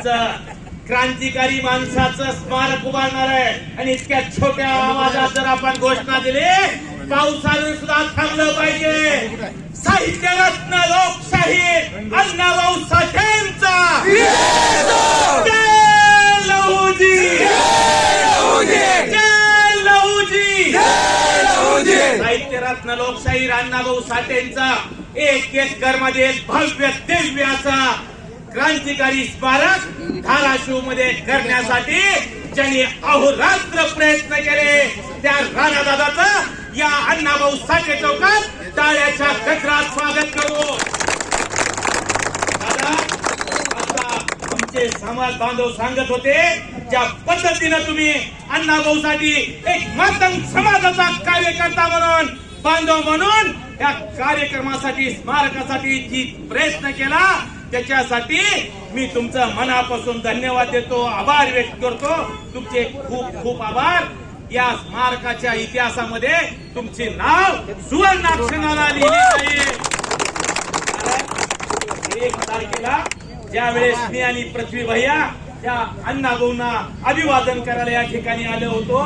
तुमचं क्रांतिकारी माणसाचं स्मारक उभारणार आहे आणि इतक्या छोट्या आवाजात जर आपण घोषणा दिली, पावसाने सुद्धा थांबलं पाहिजे. साहित्य रत्न लोकशाही अण्णाभाऊ साठेंचा जय लहूजी, जय लहूजी. साहित्य रत्न लोकशाही अण्णाभाऊ साठेंचा 1 एकर मध्ये भव्य दिव्य असा क्रांतिकारी स्मारक धाराशिव मध्ये करण्यासाठी ज्यांनी अहोरात्र प्रयत्न केले, त्या राणादादाचं या अण्णाभाऊ साठे चौकात टाळ्याच्या गजरात स्वागत करू. दादा, आता आमचे समाज बांधव सांगत होते, ज्या पद्धतीनं तुम्ही अण्णाभाऊसाठी एक मातंग समाजाचा कार्यकर्ता म्हणून, बांधव म्हणून या कार्यक्रमासाठी, स्मारकासाठी जी प्रयत्न केला, त्याच्यासाठी मी तुमचं मनापासून धन्यवाद देतो, आभार व्यक्त करतो. तुमचे खूप खूप आभार. या स्मारकाच्या इतिहासामध्ये तुमचे नाव सुवर्णाक्षराला लिहिले जाईल. 1 तारखेला ज्या वेळेस मी आणि पृथ्वी भैया त्या अण्णाभाऊंना अभिवादन करायला या ठिकाणी आलो होतो,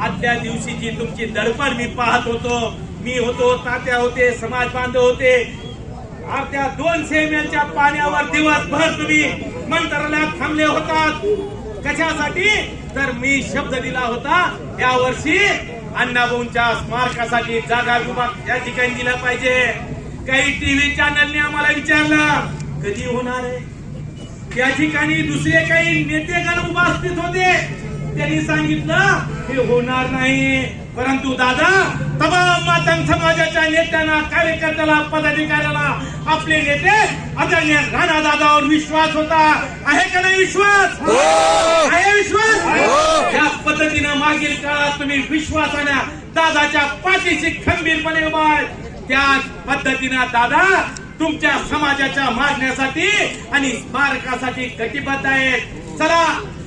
आदल्या दिवशीची तुमची दडपण मी पाहत होतो. मी होतो, तात्या होते, समाज बांधव होते. त्या 200 ml पाण्यावर दिवसभर तुम्ही मंत्रालयात थांबले होतात. कशासाठी? तर मी शब्द दिला होता, या वर्षी अण्णाभाऊंच्या स्मारकासाठी जागा विभाग या ठिकाणी दिला पाहिजे. काही टीव्ही चॅनलने आम्हाला विचारलं कधी होणार आहे. त्या ठिकाणी दुसरे काही नेतेगण उपस्थित होते, त्यांनी सांगितलं हे होणार नाही. परंतु दादा, तमाम मातंग समाजाच्या नेत्यांना, कार्यकर्त्याला, पदाधिकाऱ्याला आपले नेते आदरणीय राणादादावर विश्वास होता. आहे का नाही विश्वास? आहे विश्वास? या पद्धतीनं मागील काळात तुम्ही विश्वासाने दादाच्या पाठीशी खंबीरपणे उभा आहे. त्याच पद्धतीनं दादा तुमच्या समाजाच्या मागण्यासाठी आणि स्मारकासाठी कटिबद्ध आहे. चला,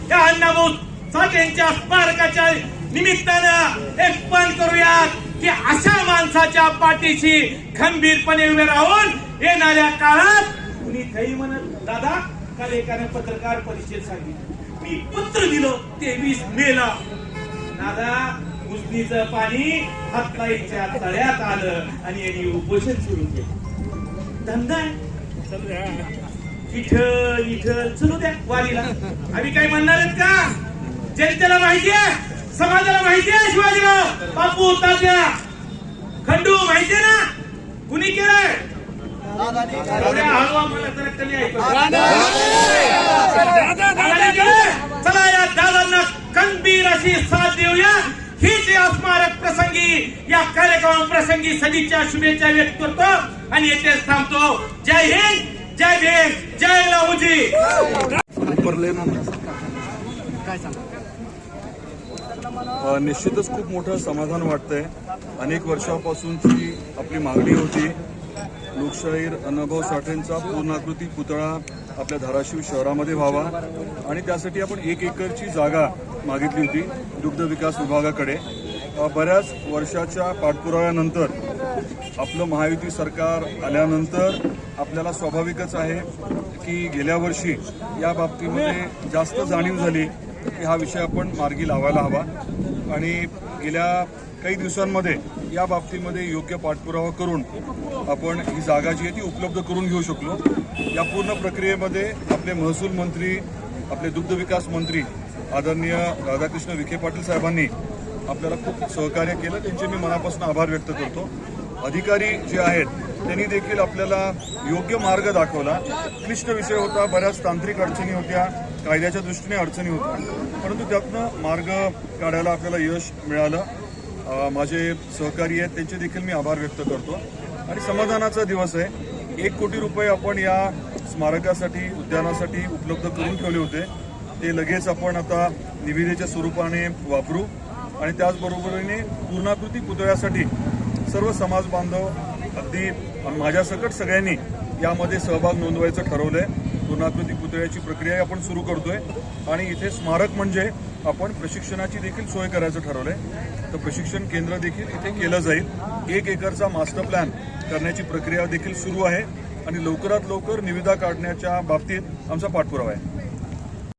या अण्णाभाऊ साठेंच्या स्मारकाच्या निमित्तानं एक पण करूयात की अशा माणसाच्या पाठीशी खंबीरपणे उभे राहून येणाऱ्या काळात कुणी काही म्हणत. दादा, काल एकाने पत्रकार परिषद सांगितली, मी पत्र दिलं 23 मेला. दादा, उजनीचं पाणी हातलाईच्या तळ्यात आलं आणि यांनी उपोषण सुरू केलं. धंदा इथं इथं चलू द्या वारीला. आम्ही काय म्हणणार आहेत का? जनतेला माहितीये, समाजाला माहितीये, शिवाजीराव बापू, तात्या, खंडू माहितीये ना कुणी केलंय? हलवा मला जरा कमी ऐकू. चला, या दादांना खंबीर अशी साथ देऊया. हीच या स्मारक प्रसंगी, या कार्यक्रम प्रसंगी सदिच्छा शुभेच्छा व्यक्त करतो आणि येथेच थांबतो. जय हिंद, जय भीम, जय लहूजी. निश्चितच खूप मोठं समाधान वाटतंय. अनेक वर्षापासूनची आपली मागणी होती, लोकशाहीर अण्णाभाऊ साठेंचा पूर्णाकृती पुतळा आपल्या धाराशिव शहरामध्ये व्हावा आणि त्यासाठी आपण 1 एकरची जागा मागितली होती दुग्ध विकास विभागाकडे. बऱ्याच वर्षाच्या पाठपुराव्यानंतर आपलं महायुती सरकार आल्यानंतर आपल्याला स्वाभाविकच आहे की गेल्या वर्षी या बाबतीमध्ये जास्त जाणीव झाली की हा विषय आपण मार्गी लावायला हवा आणि गेल्या काही दिवसांमध्ये या बाबतीमध्ये योग्य पाठपुरावा करून आपण ही जागा जी आहे ती उपलब्ध करून घेऊ शकलो. या पूर्ण प्रक्रियेमध्ये आपले महसूल मंत्री, आपले दुग्ध विकास मंत्री आदरणीय राधाकृष्ण विखे पाटील साहेबांनी आपल्याला खूप सहकार्य केलं. त्यांचे मी मनापासून आभार व्यक्त करतो. अधिकारी जे आहेत त्यांनी देखील आपल्याला योग्य मार्ग दाखवला. क्लिष्ट विषय होता, बऱ्याच तांत्रिक अडचणी होत्या, कायद्याच्या दृष्टीने अडचणी होत्या, परंतु त्यातनं मार्ग काढायला आपल्याला यश मिळालं. माझे सहकारी आहेत त्यांचे देखील मी आभार व्यक्त करतो आणि समाधानाचा दिवस आहे. 1 कोटी रुपये आपण या स्मारकासाठी, उद्यानासाठी उपलब्ध करून ठेवले होते. ते लगेच आपण आता निविदेच्या स्वरूपाने वापरू आणि त्याचबरोबरीने पूर्णाकृती पुतळ्यासाठी सर्व समाज बांधव अगदी माझ्यासकट सगळ्यांनी यामध्ये सहभाग नोंदवायचं ठरवलंय. पूर्णाकृती पुतळ्याची प्रक्रिया आपण सुरू करतोय आणि इथे स्मारक म्हणजे आपण प्रशिक्षणाची देखील सोय करायचं ठरवलंय. तर प्रशिक्षण केंद्र देखील इथे केलं जाईल. 1 एकरचा मास्टर प्लॅन करण्याची प्रक्रिया देखील सुरू आहे आणि लवकरात लवकर निविदा काढण्याच्या बाबतीत आमचा पाठपुरावा आहे.